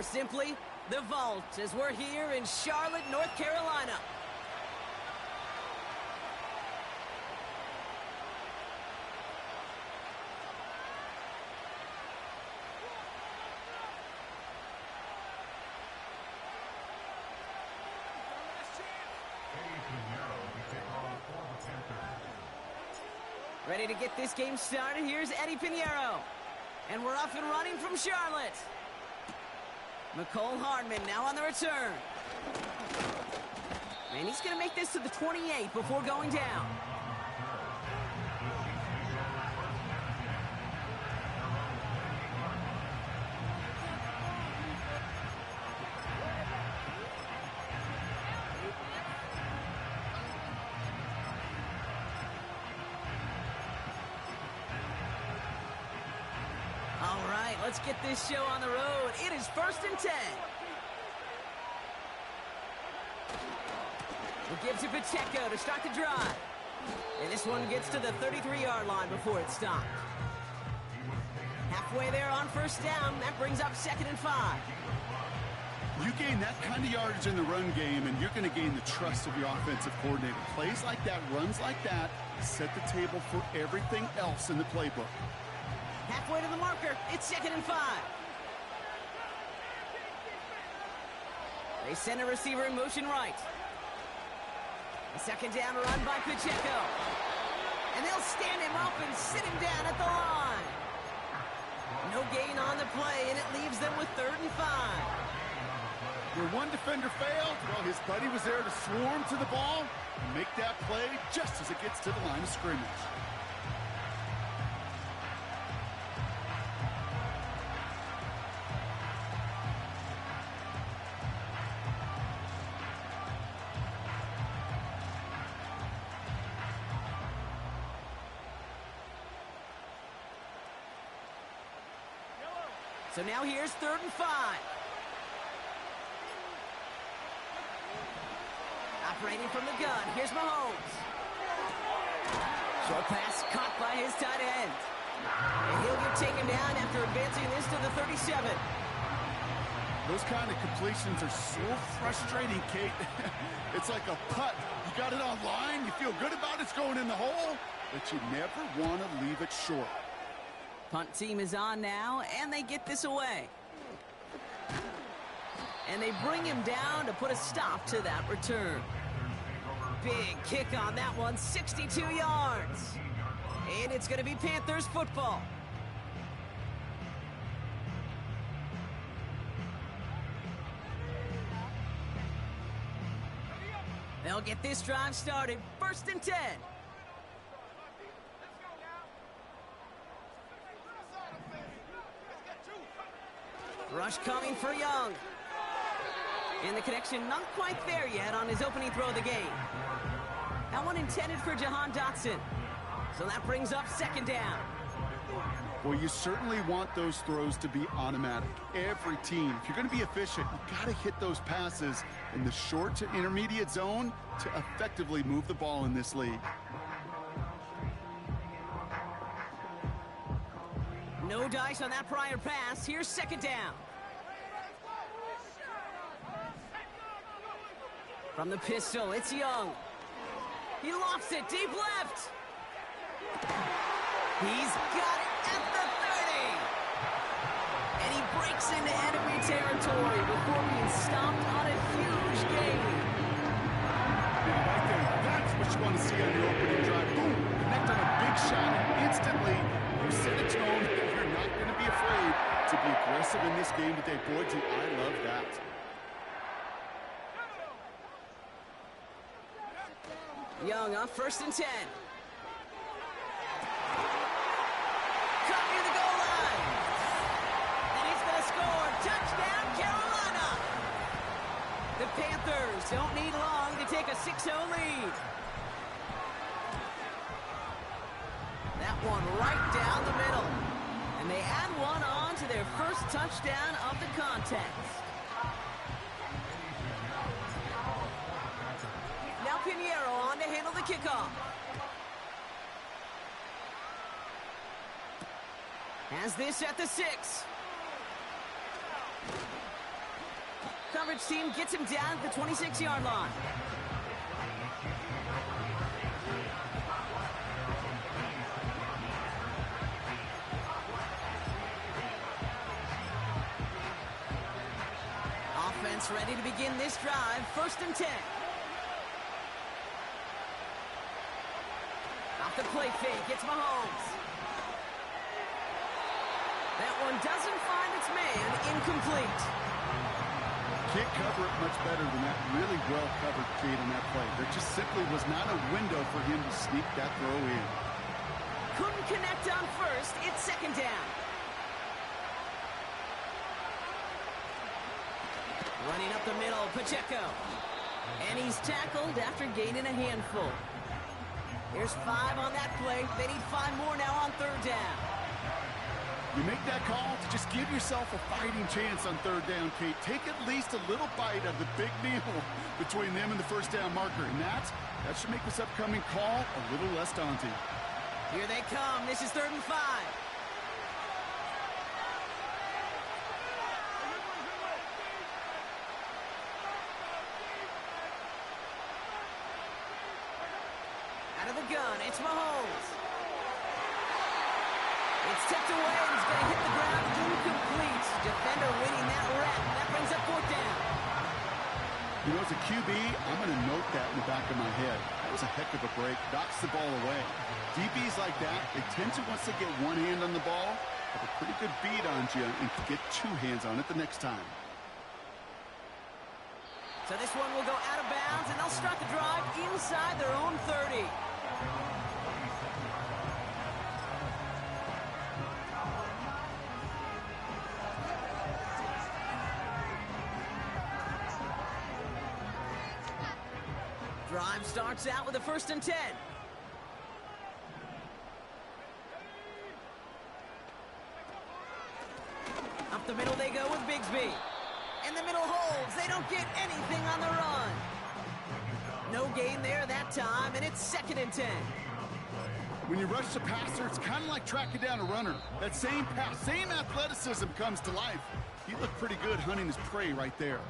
or simply, the Vault, as we're here in Charlotte, North Carolina. Ready to get this game started. Here's Eddie Pinheiro. And we're off and running from Charlotte. McCole Hardman now on the return. And he's going to make this to the 28 before going down. All right, let's get this show on the road. It is 1st and 10. We'll give to Pacheco to start the drive. And this one gets to the 33-yard line before it's stopped. Halfway there on 1st down. That brings up 2nd and 5. You gain that kind of yardage in the run game, and you're going to gain the trust of your offensive coordinator. Plays like that, runs like that, set the table for everything else in the playbook. Halfway to the marker, it's 2nd and 5. They send a receiver in motion right. A 2nd down run by Pacheco. And they'll stand him up and sit him down at the line. No gain on the play, and it leaves them with 3rd and 5. Your one defender failed. Well, his buddy was there to swarm to the ball and make that play just as it gets to the line of scrimmage. So now here's 3rd and 5. Operating from the gun, here's Mahomes. Short pass caught by his tight end. And he'll get taken down after advancing this to the 37. Those kind of completions are so frustrating, Kate. It's like a putt. You got it on line, you feel good about it's going in the hole, but you never want to leave it short. Punt team is on now, and they get this away. And they bring him down to put a stop to that return. Big kick on that one, 62 yards. And it's going to be Panthers football. They'll get this drive started, 1st and 10. Rush coming for Young. And the connection not quite there yet on his opening throw of the game. That one intended for Jahan Dotson. So that brings up 2nd down. Well, you certainly want those throws to be automatic. Every team, if you're going to be efficient, you've got to hit those passes in the short to intermediate zone to effectively move the ball in this league. No dice on that prior pass. Here's 2nd down. From the pistol, it's Young. He lofts it deep left. He's got it at the 30. And he breaks into enemy territory before being stopped on a huge gain. Yeah, right there. That's what you want to see on your opening drive. Boom! Connect on a big shot, and instantly you set a tone that you're not going to be afraid to be aggressive in this game today. Boy, do I love that. Young on 1st and 10. Cut near the goal line. And he's going to score. Touchdown, Carolina. The Panthers don't need long to take a 6-0 lead. That one right down the middle. And they add one on to their first touchdown of the contest. Now Pinheiro on to handle the kickoff. Has this at the 6. coverage team gets him down at the 26-yard line. Offense ready to begin this drive. 1st and 10. Off the play fake, it's Mahomes. That one doesn't find its man. Incomplete. Can't cover it much better than that. Really well covered, Kate, on that play. There just simply was not a window for him to sneak that throw in. Couldn't connect on 1st. It's 2nd down. Running up the middle, Pacheco. And he's tackled after gaining a handful. There's 5 on that play. They need 5 more now on 3rd down. You make that call to just give yourself a fighting chance on 3rd down, Kate. Take at least a little bite of the big meal between them and the 1st down marker. And that should make this upcoming call a little less daunting. Here they come. This is 3rd and 5. Out of the gun, it's Mahomes. It's tipped away, and he's going to hit the ground. Incomplete. Defender winning that rep. That brings up 4th down. You know, as a QB, I'm going to note that in the back of my head. That was a heck of a break. Knocks the ball away. DBs like that, they tend to, once they get one hand on the ball, have a pretty good beat on you and get 2 hands on it the next time. So this one will go out of bounds, and they'll start the drive inside their own 30. Drive starts out with a 1st and 10. Up the middle they go with Bigsby. And the middle holds. They don't get anything on the run. No gain there that time, and it's 2nd and 10. When you rush the passer, it's kind of like tracking down a runner. That same pass, same athleticism comes to life. He looked pretty good hunting his prey right there.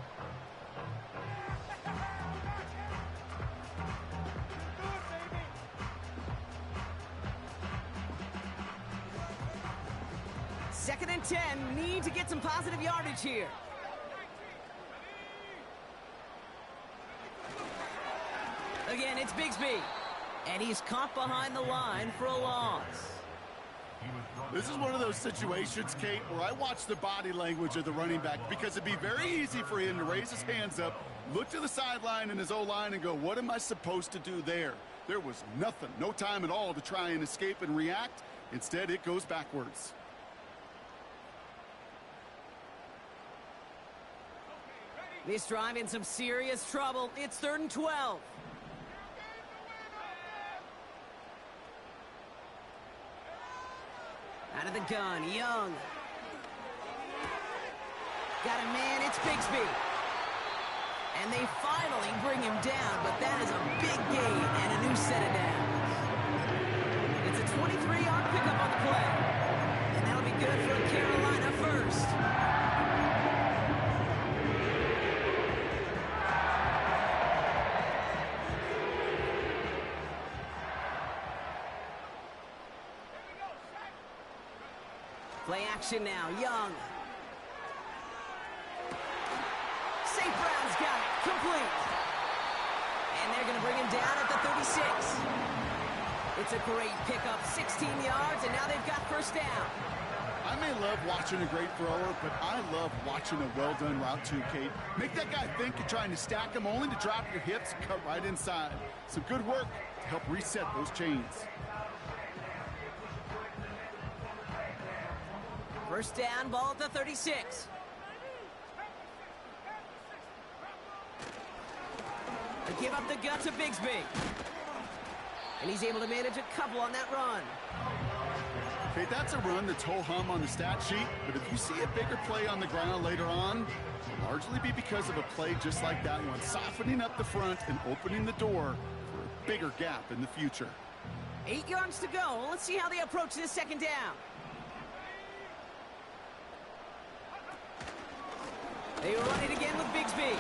Second and 10, need to get some positive yardage here. Again, it's Bigsby. And he's caught behind the line for a loss. This is one of those situations, Kate, where I watch the body language of the running back because it'd be very easy for him to raise his hands up, look to the sideline in his O-line and go, what am I supposed to do there? There was nothing, no time at all to try and escape and react. Instead, it goes backwards. This drive in some serious trouble. It's 3rd and 12. Out of the gun, Young. Got a man, it's Bigsby. And they finally bring him down, but that is a big gain and a new set of downs. It's a 23-yard pickup on the play. And that'll be good for a Carolina 1st. Play action now, Young. St. Brown's got it, complete. And they're going to bring him down at the 36. It's a great pickup, 16 yards, and now they've got 1st down. I may love watching a great thrower, but I love watching a well-done route too, Kate. Make that guy think you're trying to stack him only to drop your hips and cut right inside. Some good work to help reset those chains. 1st down, ball at the 36. They give up the gut to Bigsby. And he's able to manage a couple on that run. Okay, that's a run that's ho-hum on the stat sheet, but if you see a bigger play on the ground later on, it'll largely be because of a play just like that one, softening up the front and opening the door for a bigger gap in the future. 8 yards to go. Let's see how they approach this 2nd down. They run it again with Bigsby.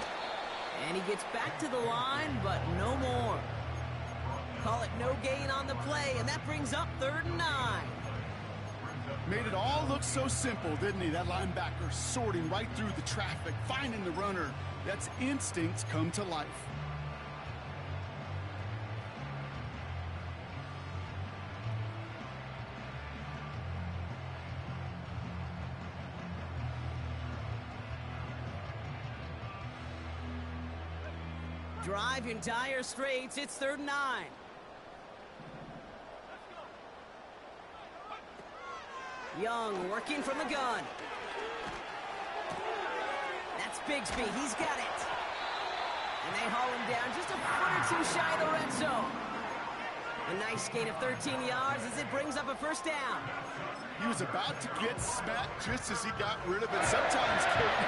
And he gets back to the line, but no more. Call it no gain on the play, and that brings up 3rd and 9. Made it all look so simple, didn't he? That linebacker sorting right through the traffic, finding the runner. That's instincts come to life. Drive in dire straits. It's 3rd and 9. Young working from the gun. That's Bigsby. He's got it. And they haul him down just a foot or two shy of the red zone. A nice gain of 13 yards as it brings up a 1st down. He was about to get smacked just as he got rid of it. Sometimes, Kate,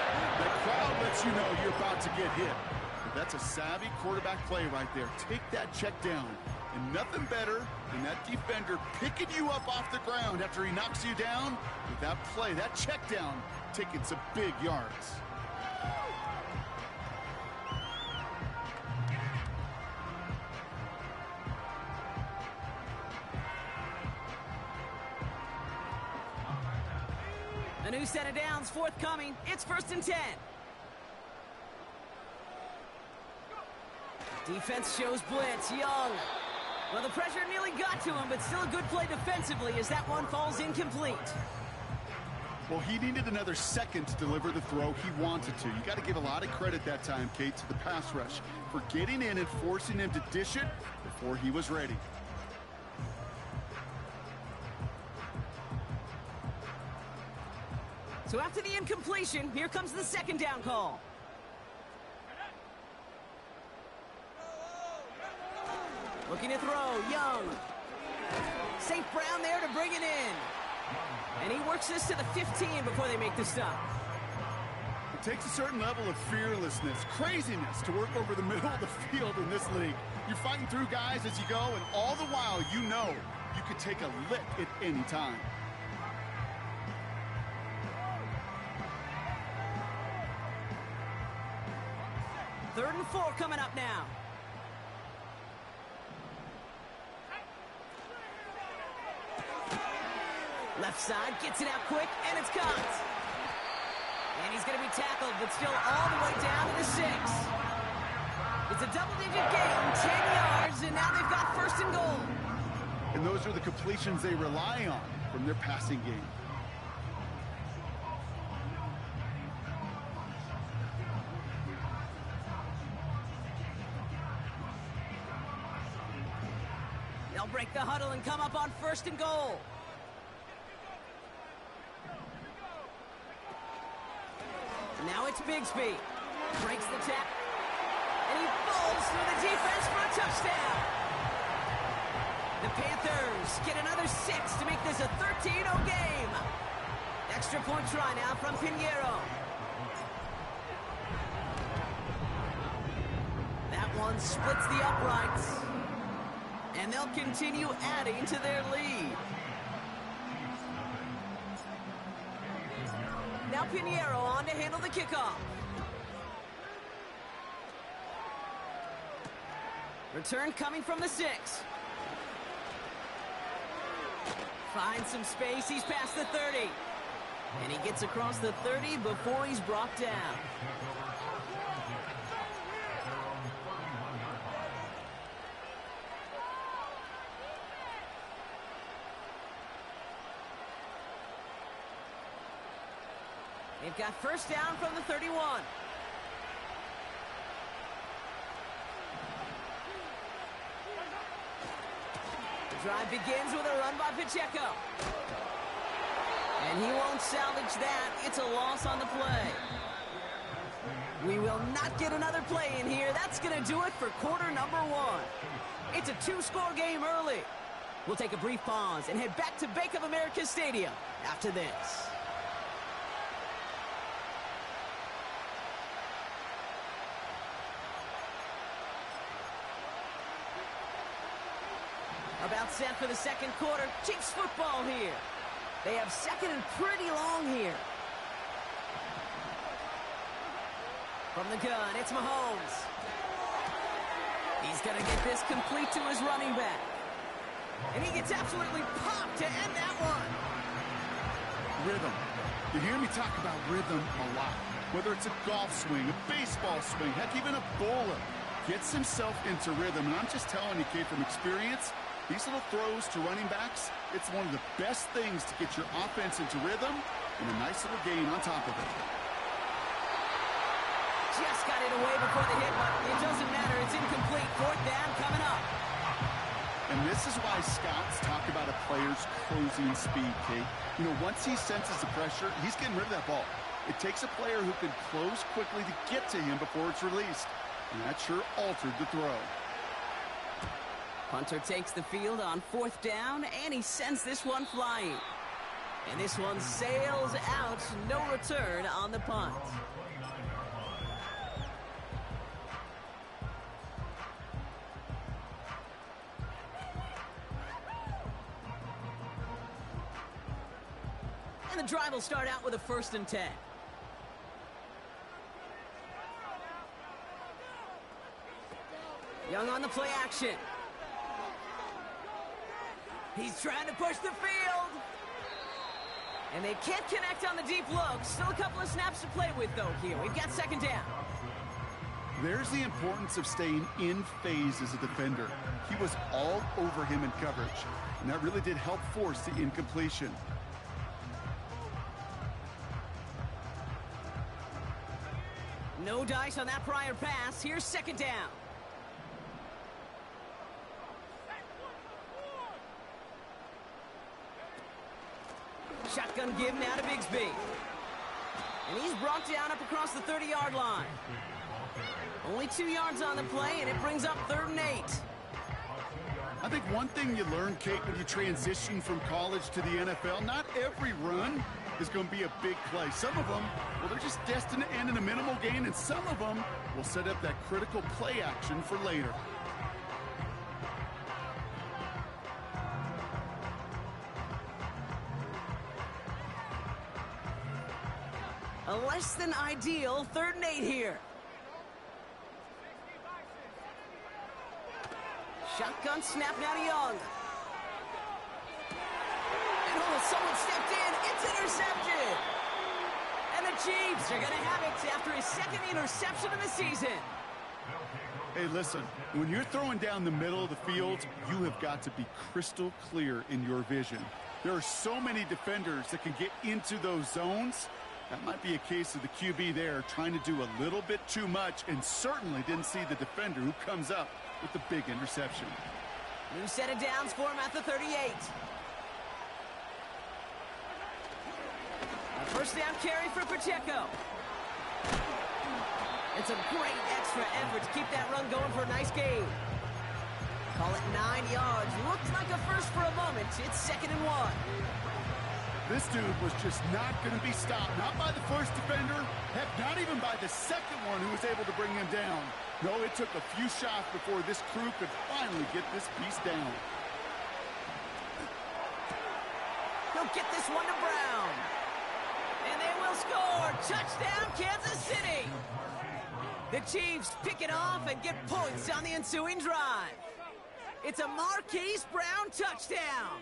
the crowd lets you know you're about to get hit. But that's a savvy quarterback play right there. Take that check down. And nothing better than that defender picking you up off the ground after he knocks you down with that play, that check down, taking some big yards. A new set of downs forthcoming. It's 1st and 10. Defense shows blitz. Young. Well, the pressure nearly got to him, but still a good play defensively as that one falls incomplete. Well, he needed another second to deliver the throw he wanted to. You got to give a lot of credit that time, Kate, to the pass rush for getting in and forcing him to dish it before he was ready. So after the incompletion, here comes the 2nd down call. Looking to throw, Young. St. Brown there to bring it in. And he works this to the 15 before they make the stop. It takes a certain level of fearlessness, craziness to work over the middle of the field in this league. You're fighting through guys as you go, and all the while you know you could take a lick at any time. Third and 4 coming up now. Left side, gets it out quick, and it's caught. And he's going to be tackled, but still all the way down to the 6. It's a double-digit gain, 10 yards, and now they've got 1st and goal. And those are the completions they rely on from their passing game. They'll break the huddle and come up on 1st and goal. Now it's Bigsby. Breaks the tap. And he falls through the defense for a touchdown. The Panthers get another 6 to make this a 13-0 game. Extra point try now from Pinheiro. That one splits the uprights. And they'll continue adding to their lead. Now Pinheiro on to handle the kickoff. Return coming from the 6. Finds some space. He's past the 30. And he gets across the 30 before he's brought down. They've got 1st down from the 31. The drive begins with a run by Pacheco. And he won't salvage that. It's a loss on the play. We will not get another play in here. That's going to do it for quarter number 1. It's a 2-score game early. We'll take a brief pause and head back to Bank of America Stadium after this. About set for the 2nd quarter. Chiefs football here. They have 2nd and pretty long here. From the gun, it's Mahomes. He's going to get this complete to his running back. And he gets absolutely popped to end that one. Rhythm. You hear me talk about rhythm a lot. Whether it's a golf swing, a baseball swing, heck, even a bowler. Gets himself into rhythm. And I'm just telling you, Kate, from experience, these little throws to running backs, it's one of the best things to get your offense into rhythm and a nice little gain on top of it. Just got it away before the hit, but it doesn't matter. It's incomplete. Fourth down coming up. And this is why scouts talk about a player's closing speed, Kate. You know, once he senses the pressure, he's getting rid of that ball. It takes a player who can close quickly to get to him before it's released. And that sure altered the throw. Hunter takes the field on fourth down, and he sends this one flying. And this one sails out. No return on the punt. And the drive will start out with a 1st and 10. Young on the play action. He's trying to push the field. And they can't connect on the deep look. Still a couple of snaps to play with, though, here. We've got 2nd down. There's the importance of staying in phase as a defender. He was all over him in coverage, and that really did help force the incompletion. No dice on that prior pass. Here's 2nd down. Shotgun give now to Bigsby. And he's brought down up across the 30-yard line. Only 2 yards on the play, and it brings up 3rd and 8. I think one thing you learn, Kate, when you transition from college to the NFL, not every run is going to be a big play. Some of them, well, they're just destined to end in a minimal gain, and some of them will set up that critical play action for later. A less than ideal 3rd and 8 here. Shotgun snap now to Young. And someone stepped in. It's intercepted. And the Chiefs are going to have it after his 2nd interception of the season. Hey, listen, when you're throwing down the middle of the field, you have got to be crystal clear in your vision. There are so many defenders that can get into those zones. That might be a case of the QB there trying to do a little bit too much and certainly didn't see the defender who comes up with the big interception. New set of downs for him at the 38. A 1st down carry for Pacheco. It's a great extra effort to keep that run going for a nice gain. Call it 9 yards. Looked like a first for a moment. It's 2nd and 1. This dude was just not going to be stopped. Not by the first defender. Heck, not even by the second one who was able to bring him down. No, it took a few shots before this crew could finally get this piece down. He'll get this one to Brown. And they will score. Touchdown, Kansas City. The Chiefs pick it off and get points on the ensuing drive. It's a Marquise Brown touchdown.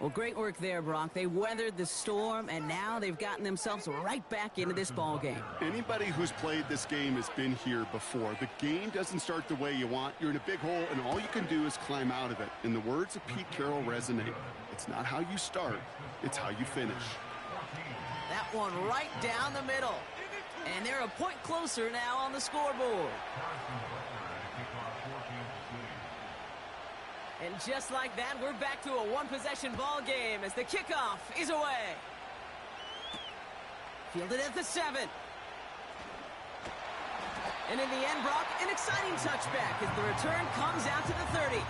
Well, great work there, Brock. They weathered the storm, and now they've gotten themselves right back into this ball game. Anybody who's played this game has been here before. The game doesn't start the way you want. You're in a big hole, and all you can do is climb out of it. And the words of Pete Carroll resonate. It's not how you start, it's how you finish. That one right down the middle. And they're a point closer now on the scoreboard. And just like that, we're back to a one-possession ball game as the kickoff is away. Fielded at the 7. And in the end, Brock, an exciting touchback as the return comes out to the 30.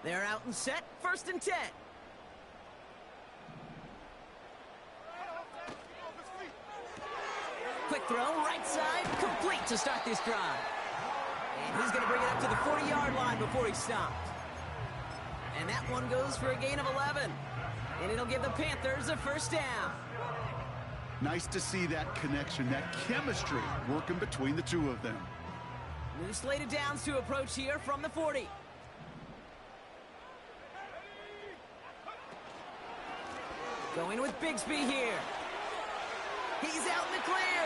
They're out and set, 1st and 10. Quick throw, right side, complete to start this drive. And he's going to bring it up to the 40-yard line before he stopped. And that one goes for a gain of 11. And it'll give the Panthers a 1st down. Nice to see that connection, that chemistry working between the two of them. New slate of downs to approach here from the 40. Going with Bigsby here. He's out in the clear.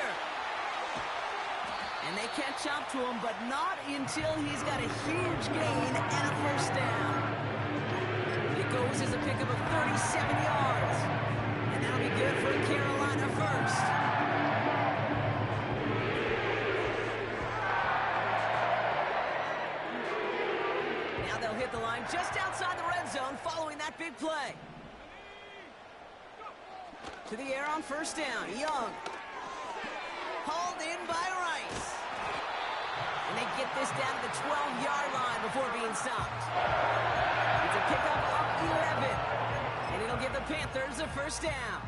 And they catch up to him, but not until he's got a huge gain and a 1st down. It goes as a pickup of 37 yards. And that'll be good for a Carolina 1st. Now they'll hit the line just outside the red zone following that big play. To the air on 1st down. Young. Hauled in by Rice. And they get this down to the 12-yard line before being stopped. It's a pickup of 11. And it'll give the Panthers a 1st down.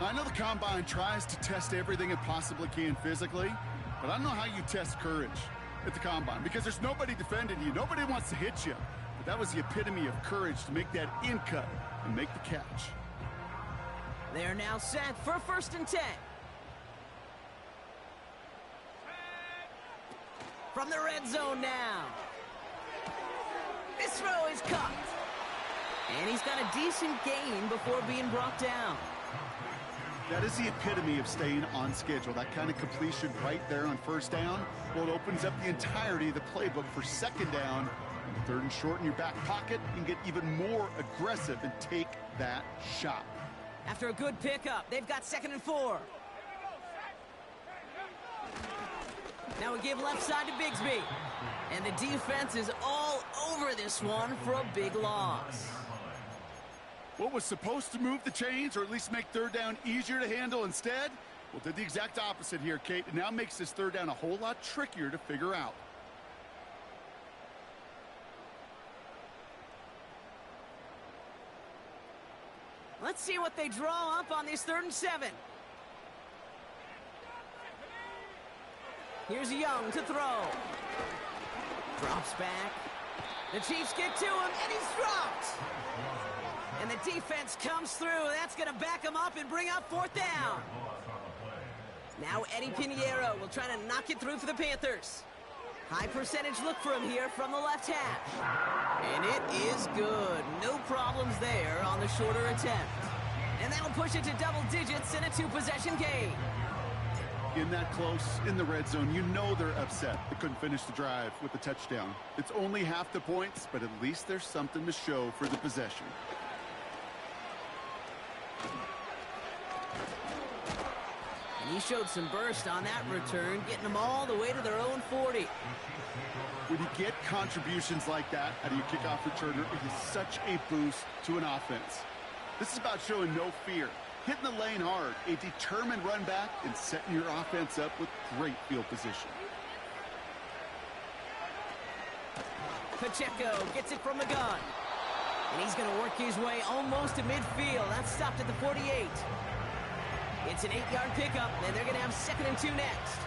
I know the Combine tries to test everything it possibly can physically, but I don't know how you test courage at the Combine because there's nobody defending you. Nobody wants to hit you. But that was the epitome of courage to make that in cut and make the catch. They're now set for 1st and 10. From the red zone now. This throw is caught. And he's got a decent gain before being brought down. That is the epitome of staying on schedule. That kind of completion right there on 1st down. Well, it opens up the entirety of the playbook for 2nd down. And 3rd and short in your back pocket. You can get even more aggressive and take that shot. After a good pickup, they've got 2nd and 4. Now we give left side to Bigsby. And the defense is all over this one for a big loss. What was supposed to move the chains or at least make 3rd down easier to handle instead? Well, did the exact opposite here, Kate. It now makes this 3rd down a whole lot trickier to figure out. Let's see what they draw up on this 3rd and 7. Here's Young to throw. Drops back. The Chiefs get to him, and he's dropped. And the defense comes through. That's going to back him up and bring up 4th down. Now Eddie Pinheiro will try to knock it through for the Panthers. High percentage look for him here from the left hash. And it is good. No problems there on the shorter attempt. And that'll push it to double digits in a 2-possession game. In that close, in the red zone, you know they're upset. They couldn't finish the drive with the touchdown. It's only half the points, but at least there's something to show for the possession. And he showed some burst on that return, getting them all the way to their own 40. When you get contributions like that out of your kickoff returner, it is such a boost to an offense. This is about showing no fear, hitting the lane hard, a determined run back, and setting your offense up with great field position. Pacheco gets it from the gun. And he's going to work his way almost to midfield. That's stopped at the 48. It's an 8-yard pickup, and they're going to have 2nd and 2 next.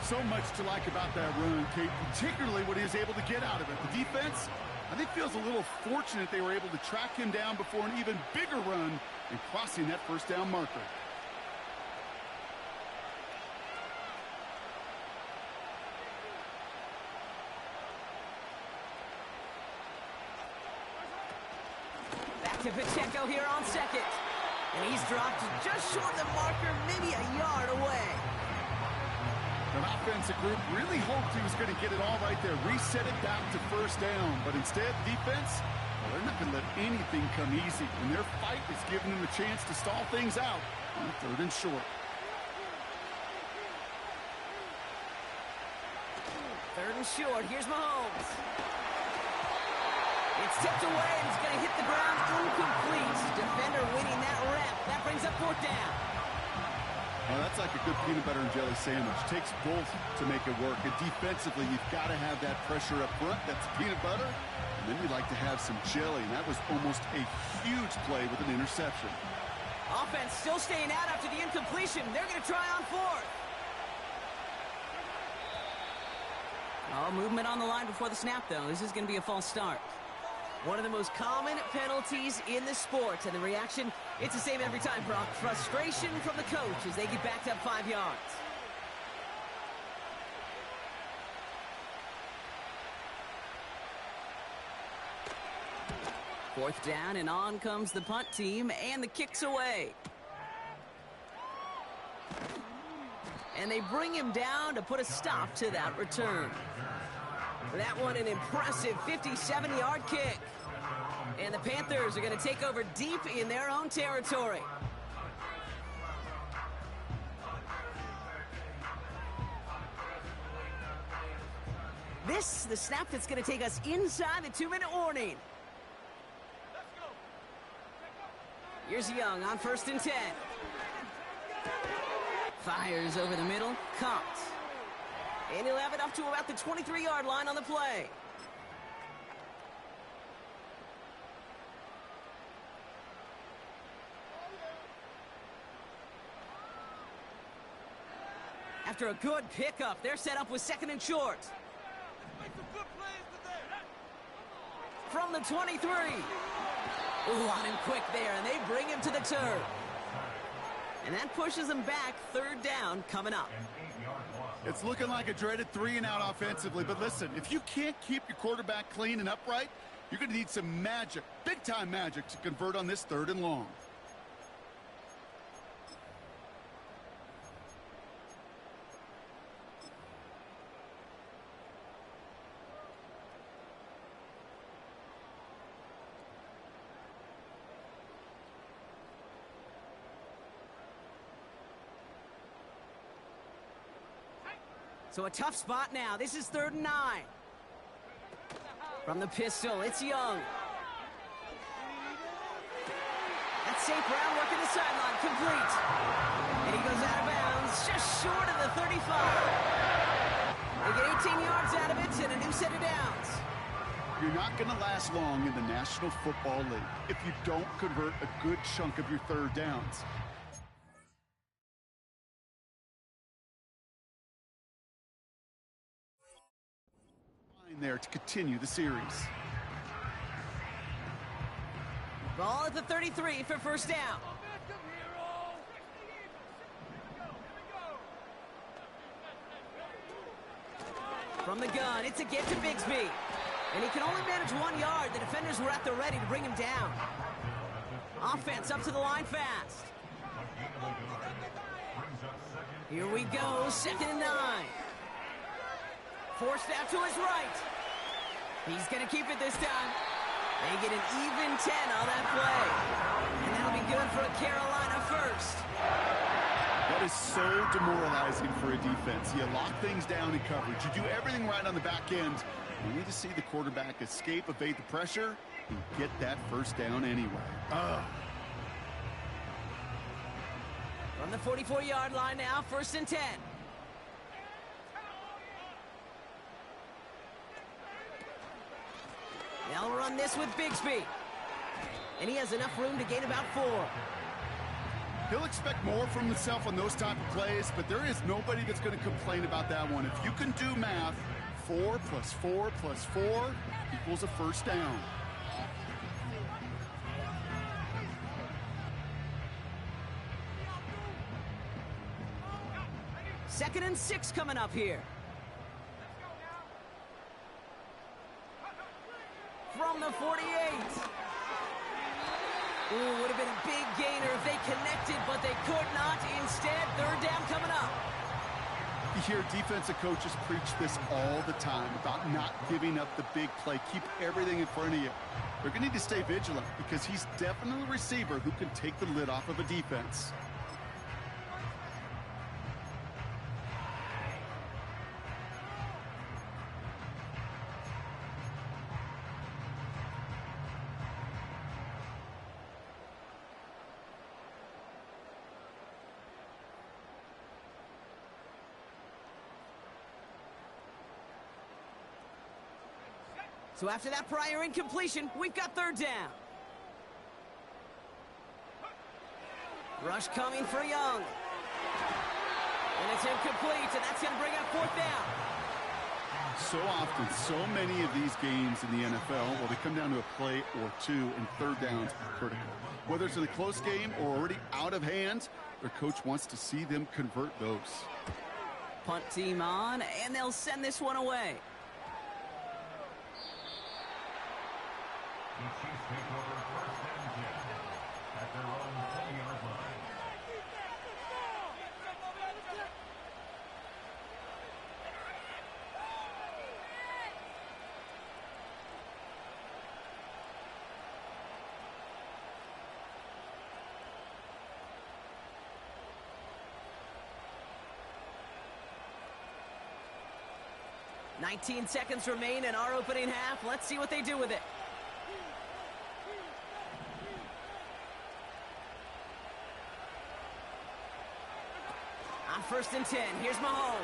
So much to like about that run, Kate, particularly what he was able to get out of it. The defense, I think, feels a little fortunate they were able to track him down before an even bigger run and crossing that 1st down marker. Back to Pacheco here on 2nd. And he's dropped just short of the marker, maybe a yard away. An offensive group really hoped he was going to get it all right there, reset it back to 1st down. But instead, defense, well, they're not going to let anything come easy. And their fight is giving them a chance to stall things out on 3rd and short. 3rd and short. Here's Mahomes. It's tipped away, and it's going to hit the ground incomplete. Defender winning that rep. That brings up 4th down. Oh, that's like a good peanut butter and jelly sandwich. Takes both to make it work. And defensively, you've got to have that pressure up front. That's peanut butter. And then you'd like to have some jelly. And that was almost a huge play with an interception. Offense still staying out after the incompletion. They're going to try on fourth. Oh, movement on the line before the snap, though. This is going to be a false start. One of the most common penalties in the sport. And the reaction, it's the same every time, Brock. Frustration from the coach as they get backed up 5 yards. Fourth down, and on comes the punt team, and the kick's away. And they bring him down to put a stop to that return. That one, an impressive 57-yard kick. And the Panthers are going to take over deep in their own territory. This, the snap that's going to take us inside the 2-minute warning. Here's Young on 1st and 10. Fires over the middle, caught. And he'll have it up to about the 23-yard line on the play. After a good pickup, they're set up with 2nd and short. From the 23. Ooh, on him quick there, and they bring him to the turf. And that pushes them back. 3rd down coming up. It's looking like a dreaded 3-and-out offensively, but listen, if you can't keep your quarterback clean and upright, you're going to need some magic, big-time magic, to convert on this 3rd and long. So a tough spot now. This is 3rd and 9. From the pistol, it's Young. That's St. Brown working the sideline, complete. And he goes out of bounds, just short of the 35. They get 18 yards out of it and a new set of downs. You're not going to last long in the National Football League if you don't convert a good chunk of your 3rd downs. There to continue the series. Ball at the 33 for 1st down. From the gun, it's a get to Bigsby. And he can only manage 1 yard. The defenders were at the ready to bring him down. Offense up to the line fast. Here we go, 2nd and 9. Forced out to his right. He's going to keep it this time. They get an even 10 on that play. And that'll be good for a Carolina first. That is so demoralizing for a defense. You lock things down in coverage. You do everything right on the back end. You need to see the quarterback escape, evade the pressure, and get that 1st down anyway. From the 44-yard line now, 1st and 10. They'll run this with Bigsby. And he has enough room to gain about 4. He'll expect more from himself on those type of plays, but there is nobody that's going to complain about that one. If you can do math, 4 plus 4 plus 4 equals a 1st down. Second and 6 coming up here. From the 48. Ooh, would have been a big gainer if they connected, but they could not. Instead, 3rd down coming up. You hear defensive coaches preach this all the time about not giving up the big play. Keep everything in front of you. They're going to need to stay vigilant because he's definitely a receiver who can take the lid off of a defense. So after that prior incompletion, we've got third down. Rush coming for Young. And it's incomplete, and that's going to bring up fourth down. So often, so many of these games in the NFL, well, they come down to a play or two, and third downs are critical. Whether it's in a close game or already out of hand, their coach wants to see them convert those. Punt team on, and they'll send this one away. The Chiefs take over first and 10 at their own 10-yard line. "19 seconds remain in our opening half. Let's see what they do with it. On 1st and 10, here's Mahomes.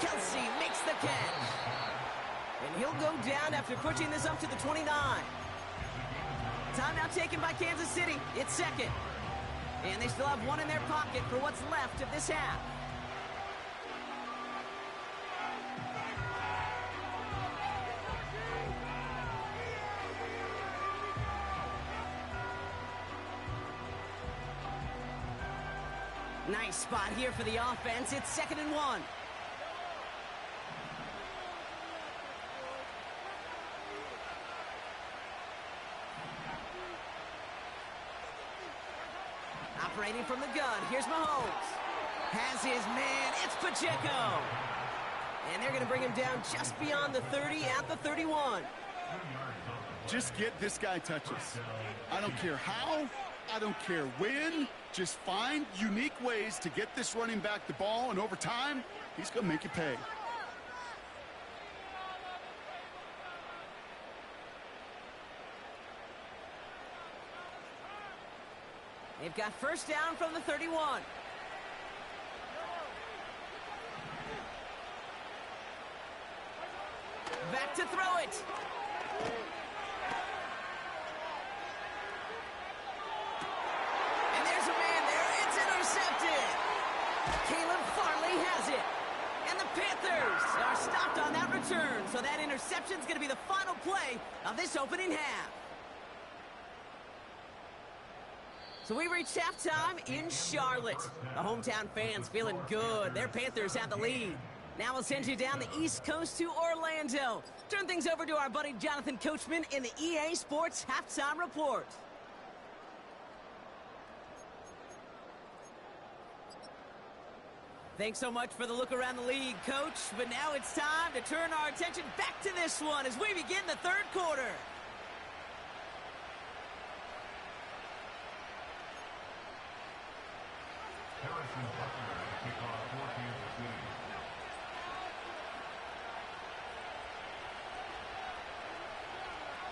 Kelsey makes the catch. And he'll go down after pushing this up to the 29. Timeout taken by Kansas City. It's second. And they still have one in their pocket for what's left of this half. Nice spot here for the offense. It's 2nd and 1. Operating from the gun. Here's Mahomes. Has his man. It's Pacheco. And they're going to bring him down just beyond the 30 at the 31. Just get this guy touches. I don't care how. I don't care when. Just find unique ways to get this running back the ball, and over time, he's going to make you pay. They've got first down from the 31. Back to throw it. Panthers are stopped on that return, so that interception is going to be the final play of this opening half. So we reached halftime in Charlotte. The hometown fans feeling good. Their Panthers have the lead. Now we'll send you down the East Coast to Orlando. Turn things over to our buddy Jonathan Coachman in the EA Sports Halftime Report. Thanks so much for the look around the league, Coach. But now it's time to turn our attention back to this one as we begin the third quarter.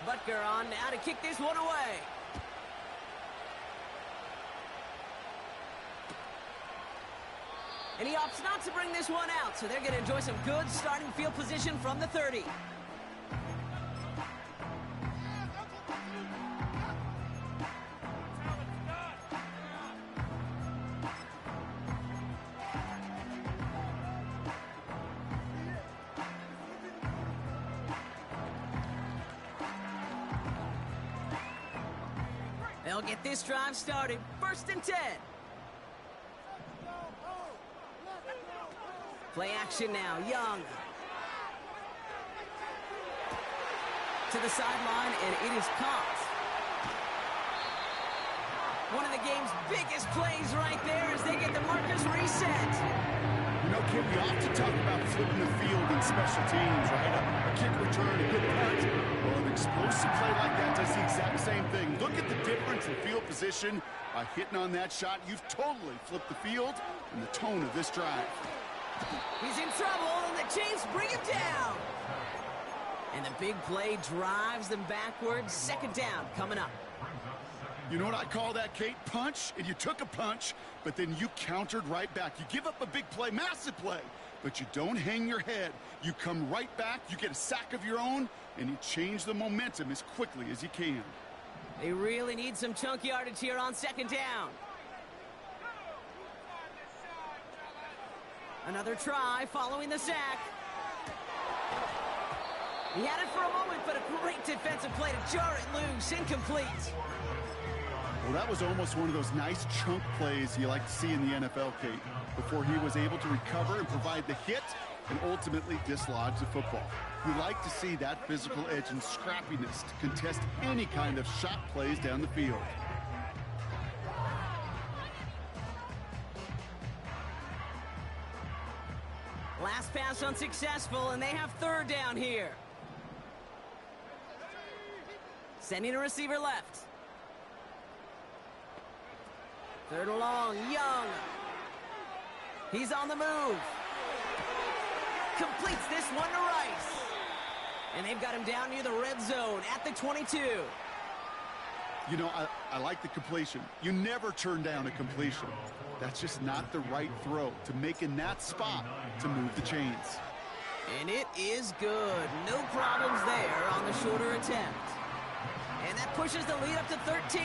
Butker on now to kick this one away. And he opts not to bring this one out, so they're going to enjoy some good starting field position from the 30. They'll get this drive started. 1st and 10. Play action now. Young. To the sideline, and it is caught. One of the game's biggest plays right there as they get the markers reset. You know, Kim, we often talk about flipping the field in special teams, right? A kick return, a good punt. Well, an explosive play like that does the exact same thing. Look at the difference in field position. By hitting on that shot, you've totally flipped the field and the tone of this drive. He's in trouble, and the Chiefs bring him down. And the big play drives them backwards. 2nd down coming up. You know what I call that, Kate? Punch, and you took a punch, but then you countered right back. You give up a big play, massive play, But you don't hang your head. You come right back, you get a sack of your own, and you change the momentum as quickly as you can. They really need some chunk yardage here on second down. Another try following the sack. He had it for a moment, but a great defensive play to jar it loose. Incomplete. Well, that was almost one of those nice chunk plays you like to see in the NFL, Kate, before he was able to recover and provide the hit and ultimately dislodge the football. You like to see that physical edge and scrappiness to contest any kind of shot plays down the field. Last pass unsuccessful, and they have third down here. Sending a receiver left. Third and long, Young. He's on the move. Completes this one to Rice. And they've got him down near the red zone at the 22. You know, I like the completion. You never turn down a completion. That's just not the right throw to make in that spot to move the chains. And it is good. No problems there on the shorter attempt. And that pushes the lead up to 13.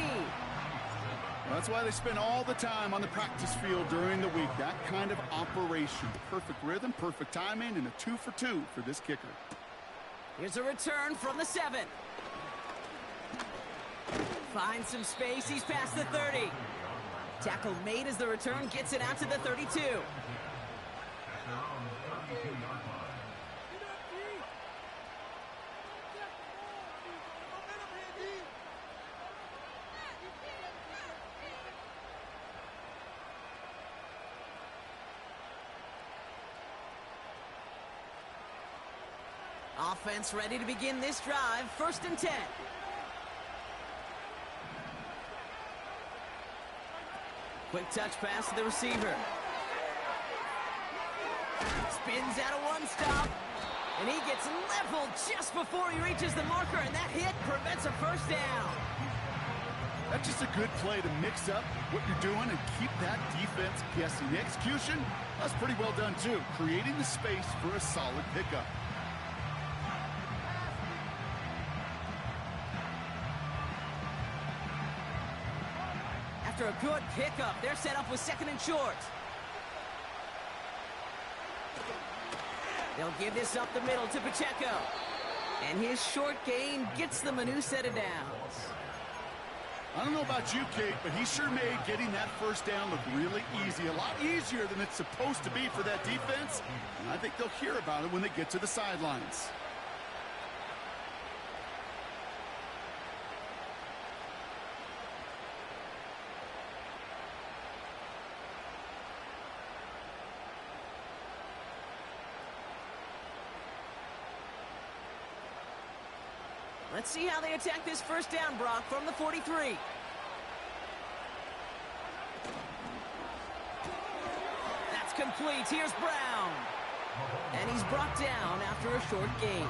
Well, that's why they spend all the time on the practice field during the week. That kind of operation. Perfect rhythm, perfect timing, and a 2 for 2 for this kicker. Here's a return from the 7. Finds some space. He's past the 30. Tackle made as the return gets it out to the 32. Offense ready to begin this drive. 1st and 10. Quick touch pass to the receiver. Spins out of one stop. And he gets leveled just before he reaches the marker. And that hit prevents a first down. That's just a good play to mix up what you're doing and keep that defense guessing. The execution, that's pretty well done too. Creating the space for a solid pickup. After a good pickup, they're set up with 2nd and short. They'll give this up the middle to Pacheco. And his short gain gets them a new set of downs. I don't know about you, Kate, but he sure made getting that first down look really easy. A lot easier than it's supposed to be for that defense. And I think they'll hear about it when they get to the sidelines. Let's see how they attack this first down, Brock, from the 43. That's complete. Here's Brown. And he's brought down after a short gain.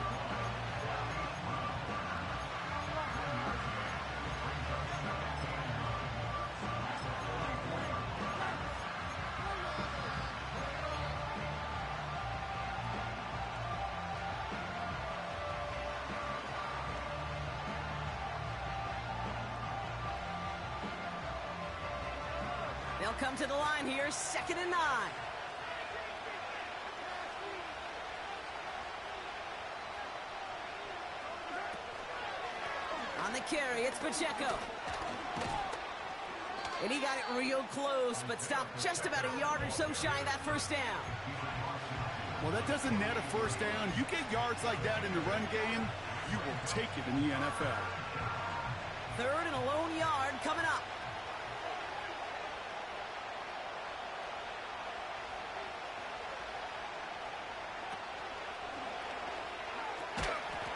They'll come to the line here, 2nd and 9. On the carry, it's Pacheco. And he got it real close, but stopped just about a yard or so shy of that first down. Well, that doesn't net a first down. You get yards like that in the run game, you will take it in the NFL. 3rd and a lone yard coming up.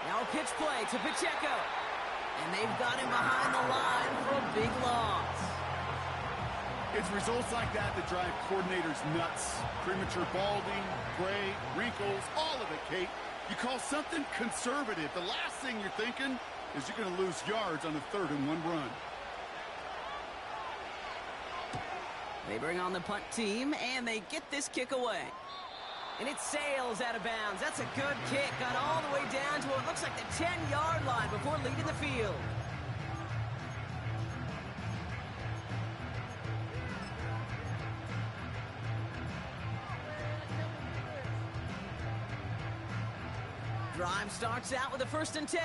Now a pitch play to Pacheco. And they've got him behind the line for a big loss. It's results like that that drive coordinators nuts. Premature balding, gray, wrinkles, all of it, Kate. You call something conservative. The last thing you're thinking is you're going to lose yards on a 3rd and 1 run. They bring on the punt team, and they get this kick away. And it sails out of bounds. That's a good kick. Got all the way down to what looks like the 10-yard line before leaving the field. Drive starts out with a 1st and 10.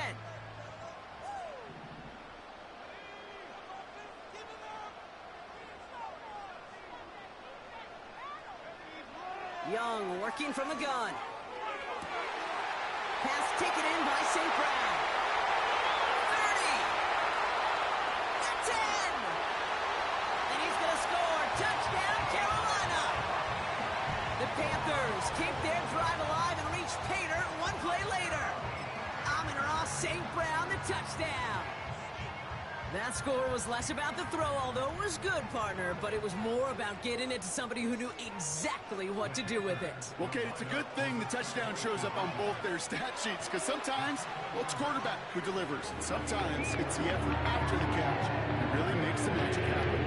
Young working from the gun. Pass taken in by St. Brown. 30. The 10. And he's going to score. Touchdown, Carolina. The Panthers keep their drive alive and reach Pater one play later. Amon-Ra St. Brown, the touchdown. That score was less about the throw, although it was good, partner, but it was more about getting it to somebody who knew exactly what to do with it. Well, Kate, it's a good thing the touchdown shows up on both their stat sheets, because sometimes, well, it's quarterback who delivers, and sometimes it's the effort after the catch that really makes the magic happen.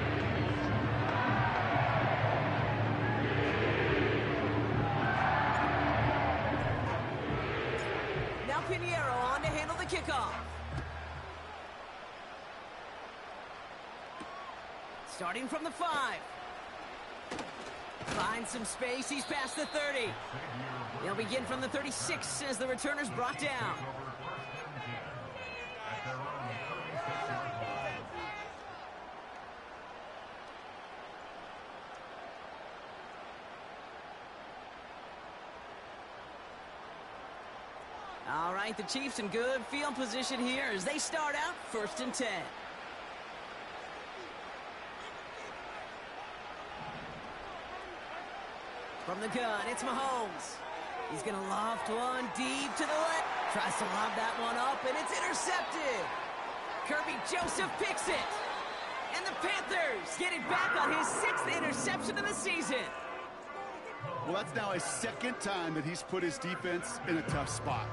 Now Pinheiro on to handle the kickoff. Starting from the 5. Finds some space. He's past the 30. They'll begin from the 36 as the returner's brought down. All right, the Chiefs in good field position here as they start out 1st and 10. From the gun, it's Mahomes. He's going to loft one deep to the left. Tries to lob that one up, and it's intercepted. Kirby Joseph picks it. And the Panthers get it back on his 6th interception of the season. Well, that's now his 2nd time that he's put his defense in a tough spot.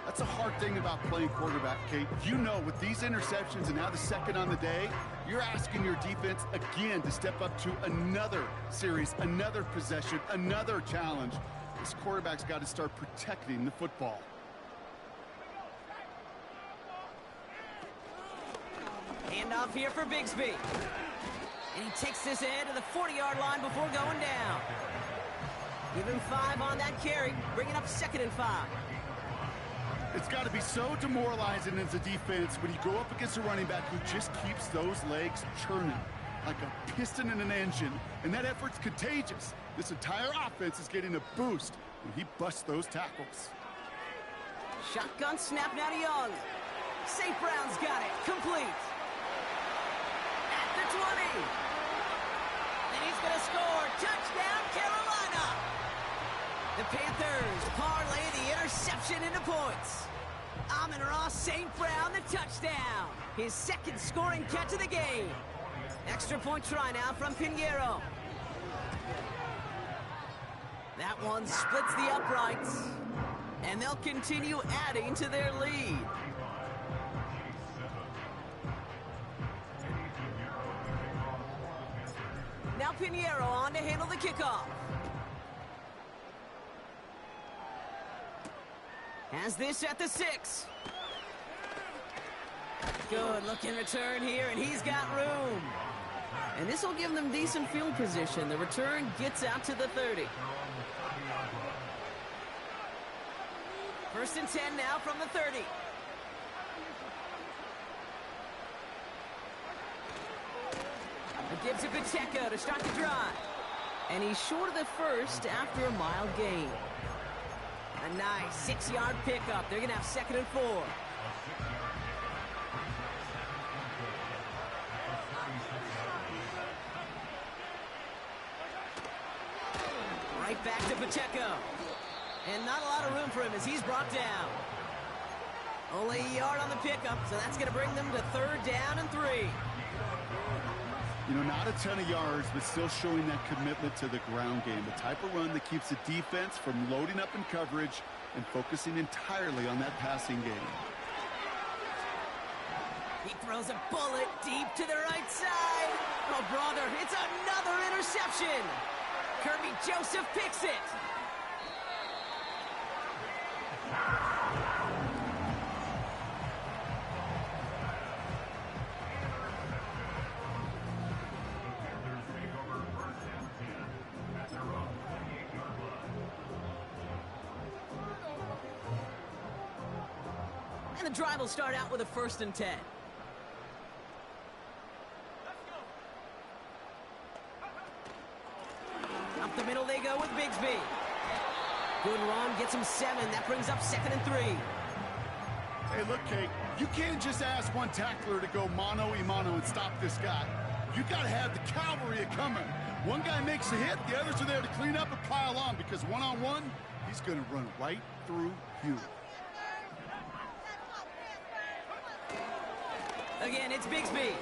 That's a hard thing about playing quarterback, Kate. You know, with these interceptions and now the 2nd on the day, you're asking your defense again to step up to another series, another possession, another challenge. This quarterback's got to start protecting the football. Handoff here for Bigsby. And he takes this in to the 40-yard line before going down. Give him 5 on that carry, bringing up 2nd and 5. It's got to be so demoralizing as a defense when you go up against a running back who just keeps those legs churning like a piston in an engine, and that effort's contagious. This entire offense is getting a boost when he busts those tackles. Shotgun snap now to Young. St. Brown's got it, complete. At the 20. And he's going to score. Touchdown, Carolina. The Panthers parlay the interception into points. Amon-Ra St. Brown, the touchdown. His 2nd scoring catch of the game. Extra point try now from Pinheiro. That one splits the uprights. And they'll continue adding to their lead. Now Pinheiro on to handle the kickoff. Has this at the 6. Good looking return here, and he's got room. And this will give them decent field position. The return gets out to the 30. 1st and 10 now from the 30. It gives it Pacheco to start the drive. And he's short of the 1st after a mild gain. A nice 6-yard pickup. They're going to have 2nd and 4. Right back to Pacheco. And not a lot of room for him as he's brought down. Only a yard on the pickup, so that's going to bring them to 3rd down and 3. You know, not a ton of yards, but still showing that commitment to the ground game. The type of run that keeps the defense from loading up in coverage and focusing entirely on that passing game. He throws a bullet deep to the right side. Oh, brother, it's another interception. Kirby Joseph picks it. And the drive will start out with a 1st and 10. Up the middle they go with Bigsby. Good run, gets him 7. That brings up 2nd and 3. Hey, look, Kate, you can't just ask one tackler to go mano-a-mano and stop this guy. You got to have the cavalry coming. One guy makes a hit, the others are there to clean up and pile on, because one-on-one, he's going to run right through you. Again, it's Bigsby.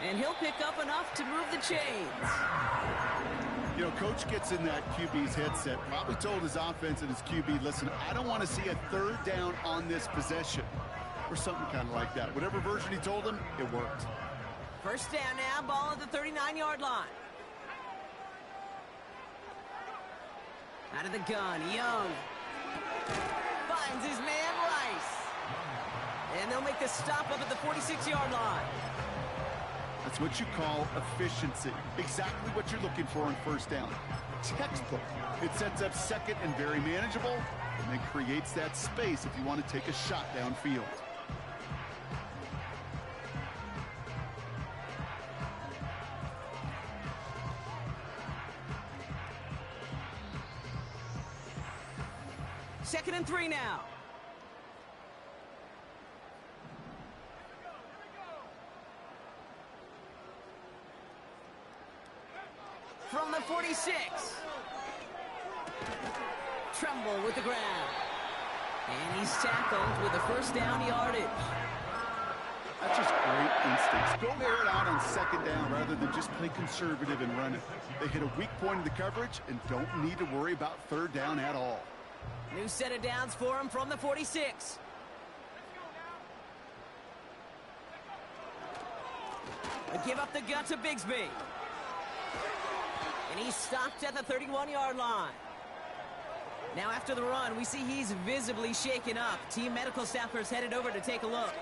And he'll pick up enough to move the chains. You know, Coach gets in that QB's headset, probably told his offense and his QB, listen, I don't want to see a 3rd down on this possession, or something kind of like that. Whatever version he told him, it worked. 1st down now, ball at the 39-yard line. Out of the gun, Young. Finds his man, Rice. And they'll make the stop up at the 46-yard line. That's what you call efficiency. Exactly what you're looking for on 1st down. Textbook. It sets up 2nd and very manageable, and then creates that space if you want to take a shot downfield. Second and 3 now. From the 46. Tremble with the ground. And he's tackled with a 1st down yardage. That's just great instincts. Go air it out on 2nd down rather than just play conservative and run it. They hit a weak point in the coverage and don't need to worry about 3rd down at all. New set of downs for him from the 46. A give up the gut to Bigsby. And he's stopped at the 31-yard line. Now after the run, we see he's visibly shaken up. Team medical staffers headed over to take a look.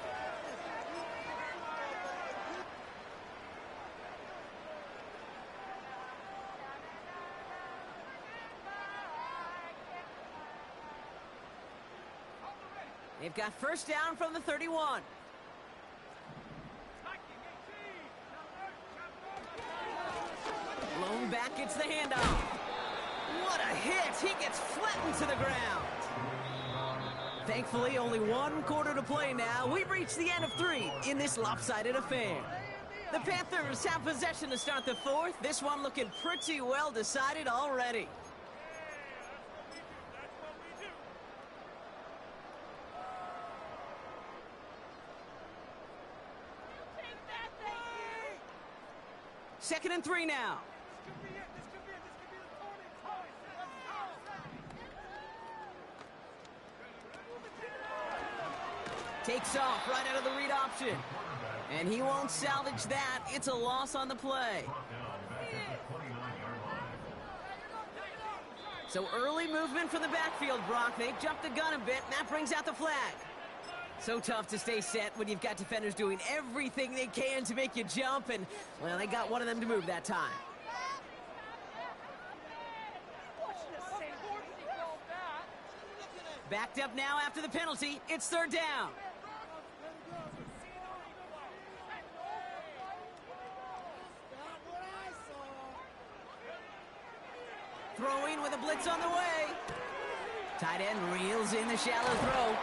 They've got 1st down from the 31. Blown back, gets the handoff. What a hit! He gets flattened to the ground. Thankfully, only 1 quarter to play now. We've reached the end of 3 in this lopsided affair. The Panthers have possession to start the 4th. This one looking pretty well decided already. Second and 3 now. Takes off right out of the read option. And he won't salvage that. It's a loss on the play. So early movement from the backfield, Brock. They jumped the gun a bit, and that brings out the flag. So tough to stay set when you've got defenders doing everything they can to make you jump, and, well, they got one of them to move that time. Backed up now after the penalty. It's 3rd down. Throwing with a blitz on the way. Tight end reels in the shallow throw.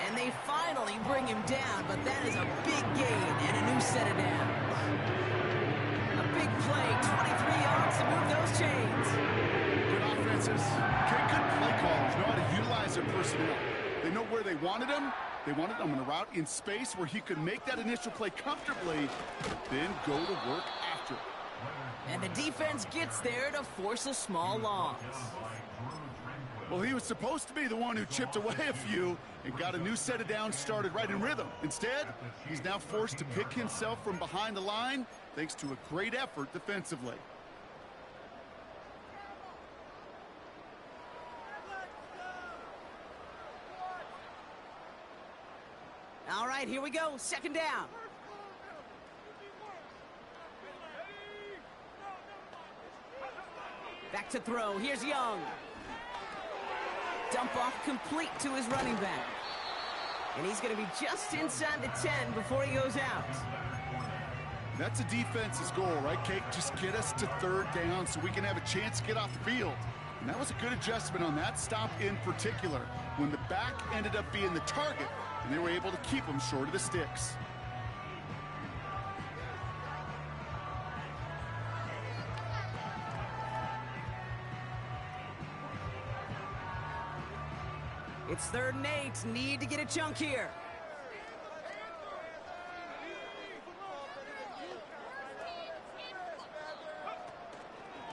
And they finally bring him down, but that is a big gain and a new set of downs. A big play, 23 yards to move those chains. Good offenses, good play callers know how to utilize their personnel. They know where they wanted him. They wanted him on a route in space where he could make that initial play comfortably, but then go to work after. And the defense gets there to force a small loss. Well, he was supposed to be the one who chipped away a few and got a new set of downs started right in rhythm. Instead, he's now forced to pick himself from behind the line thanks to a great effort defensively. All right, here we go. 2nd down. Back to throw. Here's Young. dump off complete to his running back. And he's going to be just inside the 10 before he goes out. That's a defense's goal, right, Kate? Just get us to third down so we can have a chance to get off the field. And that was a good adjustment on that stop in particular, when the back ended up being the target, and they were able to keep him short of the sticks. It's 3rd and 8. Need to get a chunk here.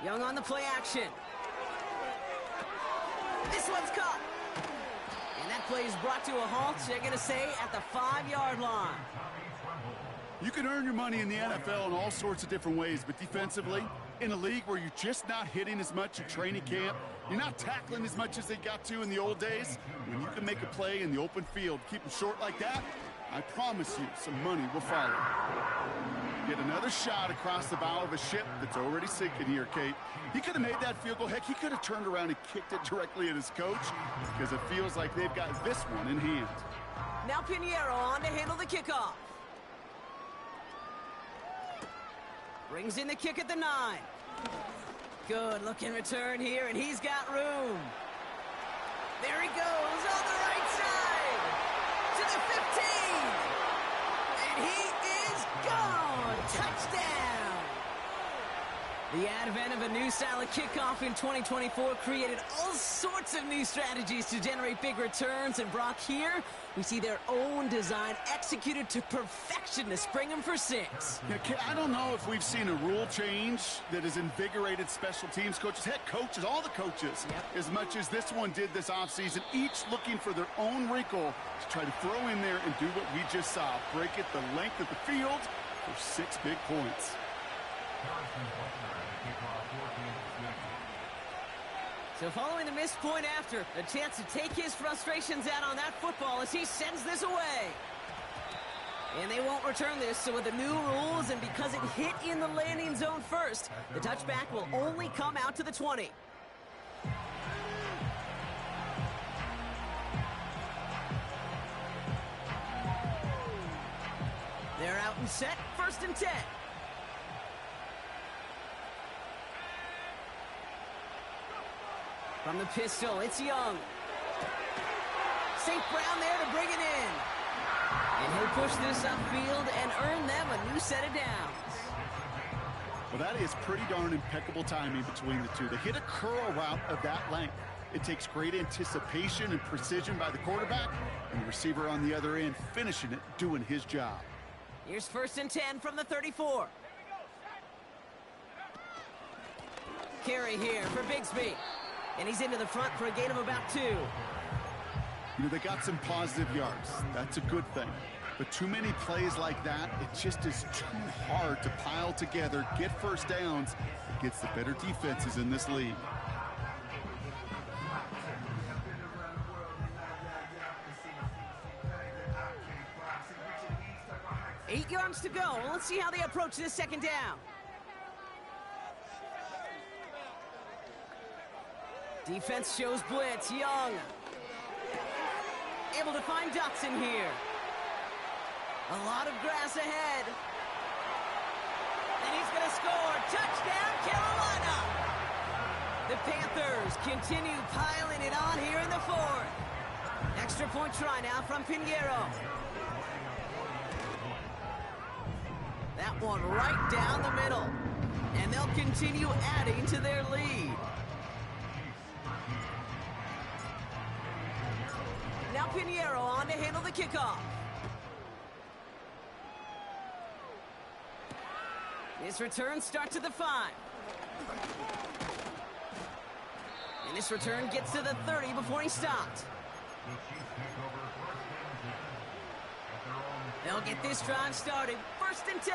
Young on the play action. This one's caught. And that play is brought to a halt, they're going to say, at the 5-yard line. You can earn your money in the NFL in all sorts of different ways, but defensively, in a league where you're just not hitting as much at training camp, you're not tackling as much as they got to in the old days, when you can make a play in the open field, keep them short like that, I promise you some money will follow. Get another shot across the bow of a ship that's already sinking here, Kate. He could have made that field goal. Heck, he could have turned around and kicked it directly at his coach, because it feels like they've got this one in hand. Now Pinheiro on to handle the kickoff. Brings in the kick at the 9. Good looking return here, and he's got room. There he goes on the right side to the 15. And he is gone. Touchdown. The advent of a new style of kickoff in 2024 created all sorts of new strategies to generate big returns. And Brock, here we see their own design executed to perfection to spring them for 6. Yeah, I don't know if we've seen a rule change that has invigorated special teams coaches, head coaches, all the coaches, as much as this one did this offseason, each looking for their own wrinkle to try to throw in there and do what we just saw, break it the length of the field for 6 big points. So following the missed point after, a chance to take his frustrations out on that football as he sends this away. And they won't return this, so with the new rules and because it hit in the landing zone first, the touchback will only come out to the 20. They're out and set, 1st and 10. From the pistol, it's Young. St. Brown there to bring it in. And he'll push this upfield and earn them a new set of downs. Well, that is pretty darn impeccable timing between the two. They hit a curl route of that length. It takes great anticipation and precision by the quarterback, and the receiver on the other end finishing it, doing his job. Here's 1st and 10 from the 34. Carry here for Bigsby. And he's into the front for a gain of about 2. You know, they got some positive yards. That's a good thing. But too many plays like that, it just is too hard to pile together, get first downs against the better defenses in this league. Eight yards to go. Let's see how they approach this 2nd down. Defense shows blitz. Young able to find Dotson here. A lot of grass ahead. And he's going to score. Touchdown, Carolina. The Panthers continue piling it on here in the 4th. Extra point try now from Pinheiro. That one right down the middle. And they'll continue adding to their lead. Now Pinheiro on to handle the kickoff. This return starts at the 5. And this return gets to the 30 before he stopped. They'll get this drive started. 1st and 10.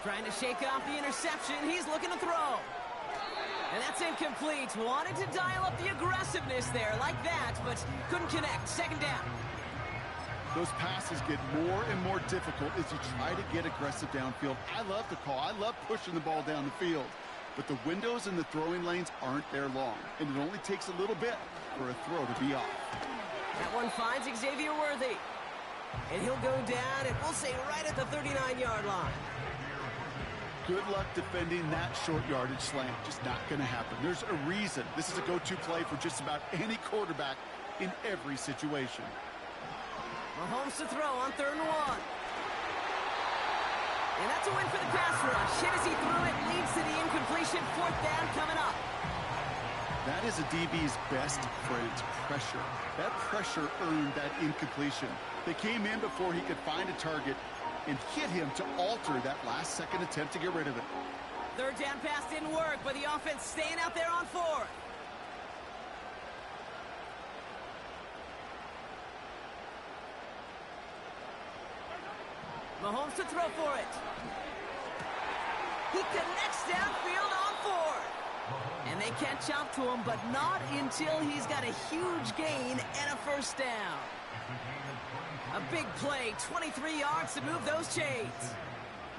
Trying to shake off the interception. He's looking to throw. And that's incomplete. Wanted to dial up the aggressiveness there like that, but couldn't connect. 2nd down. Those passes get more and more difficult as you try to get aggressive downfield. I love the call. I love pushing the ball down the field. but the windows in the throwing lanes aren't there long, and it only takes a little bit for a throw to be off. That one finds Xavier Worthy. And he'll go down, and we'll say right at the 39-yard line. Good luck defending that short yardage slant. Just not going to happen. There's a reason this is a go-to play for just about any quarterback in every situation. Mahomes to throw on 3rd and 1. And that's a win for the pass rush. Hit as he threw it, leads to the incompletion. 4th down coming up. That is a DB's best friend, pressure. That pressure earned that incompletion. They came in before he could find a target and hit him to alter that last-second attempt to get rid of it. 3rd down pass didn't work, but the offense staying out there on 4th. Mahomes to throw for it. He connects downfield on 4th. And they catch up to him, but not until he's got a huge gain and a 1st down. A big play, 23 yards to move those chains.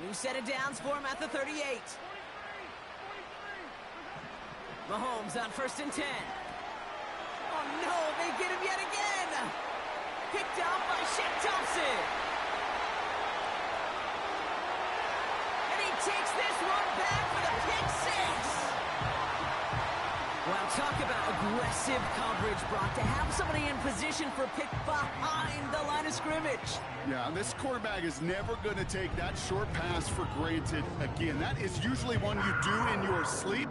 New set of downs for him at the 38. Mahomes on 1st and 10. Oh no, they get him yet again. Picked out by Shaq Thompson. And he takes this one back for the pick 6. Well, talk about aggressive coverage, Brock, to have somebody in position for a pick behind the line of scrimmage. Yeah, this quarterback is never going to take that short pass for granted again. That is usually one you do in your sleep.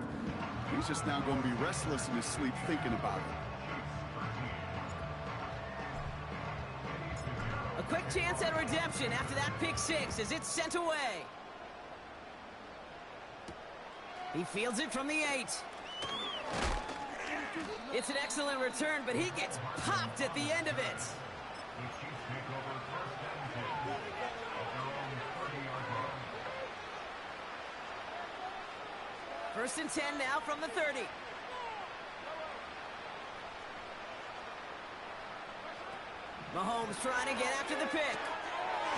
He's just now going to be restless in his sleep thinking about it. A quick chance at redemption after that pick 6 as it's sent away. He fields it from the 8. It's an excellent return, but he gets popped at the end of it. 1st and 10 now from the 30. Mahomes trying to get after the pick.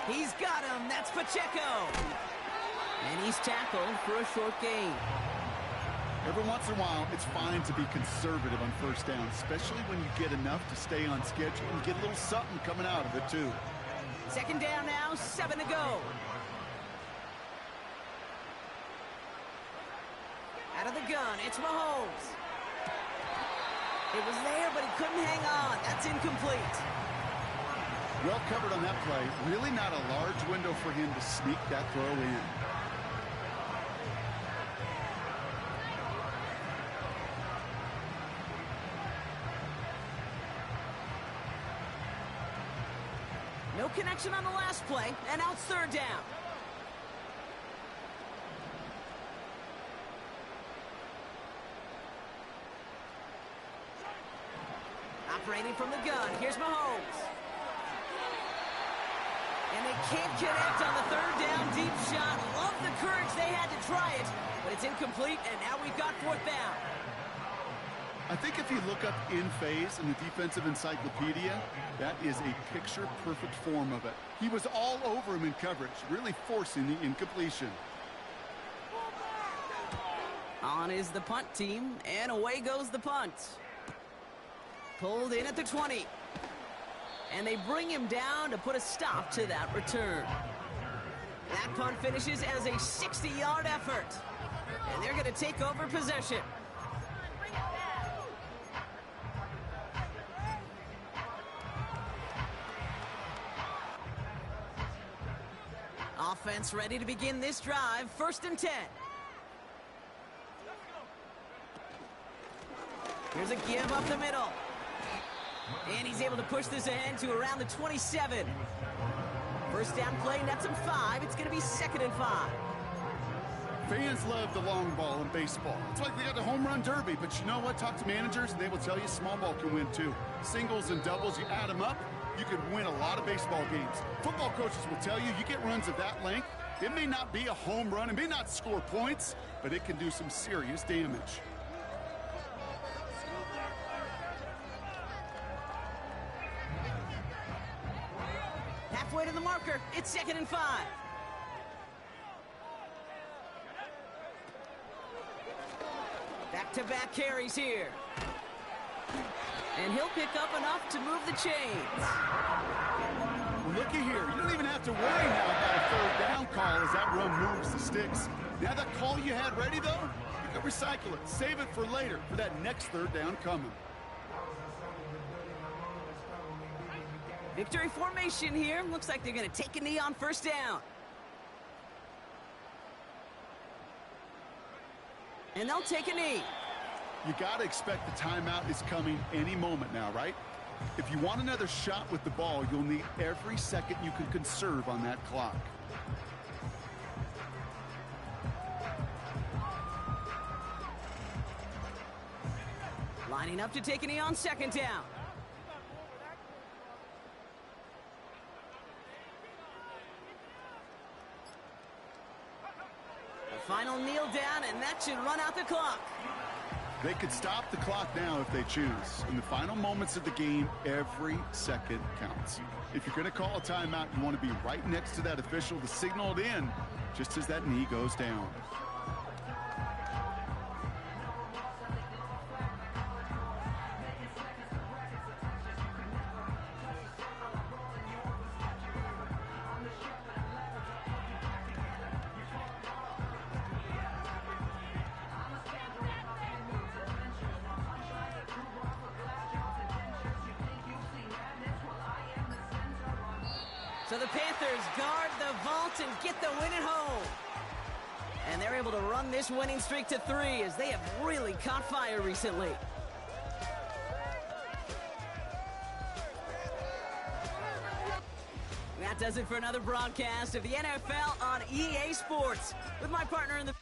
He's got him. That's Pacheco. And he's tackled for a short gain. Every once in a while, it's fine to be conservative on 1st down, especially when you get enough to stay on schedule and get a little something coming out of it, too. 2nd down now, 7 to go. Out of the gun, it's Mahomes. It was there, but he couldn't hang on. That's incomplete. Well covered on that play. Really not a large window for him to sneak that throw in. No connection on the last play, and now it's 3rd down. Operating from the gun, here's Mahomes. And they can't connect on the 3rd down deep shot. Love the courage they had to try it, but it's incomplete, and now we've got 4th down. I think if you look up in phase in the defensive encyclopedia, that is a picture-perfect form of it. He was all over him in coverage, really forcing the incompletion. On is the punt team, and away goes the punt. Pulled in at the 20. And they bring him down to put a stop to that return. That punt finishes as a 60-yard effort. And they're going to take over possession. Offense ready to begin this drive. 1st and 10. Here's a give up the middle. And he's able to push this ahead to around the 27. 1st down play, nets him 5. It's going to be 2nd and 5. Fans love the long ball in baseball. It's like they got the home run derby, but you know what? Talk to managers, and they will tell you small ball can win too. Singles and doubles, you add them up, you can win a lot of baseball games. Football coaches will tell you, you get runs of that length, it may not be a home run, it may not score points, but it can do some serious damage. Halfway to the marker, it's 2nd and 5. Back-to-back carries here. And he'll pick up enough to move the chains. Well, looky here. You don't even have to worry now about a third down call as that run moves the sticks. Now that call you had ready, though, you can recycle it. Save it for later for that next third down coming. Victory formation here. Looks like they're going to take a knee on first down. And they'll take a knee. You got to expect the timeout is coming any moment now, right? If you want another shot with the ball, you'll need every second you can conserve on that clock. Lining up to take a knee on second down. The final kneel down, and that should run out the clock. They could stop the clock now if they choose. In the final moments of the game, every second counts. If you're going to call a timeout, you want to be right next to that official to signal it in just as that knee goes down. So the Panthers guard the vault and get the win at home. And they're able to run this winning streak to 3 as they have really caught fire recently. That does it for another broadcast of the NFL on EA Sports with my partner in the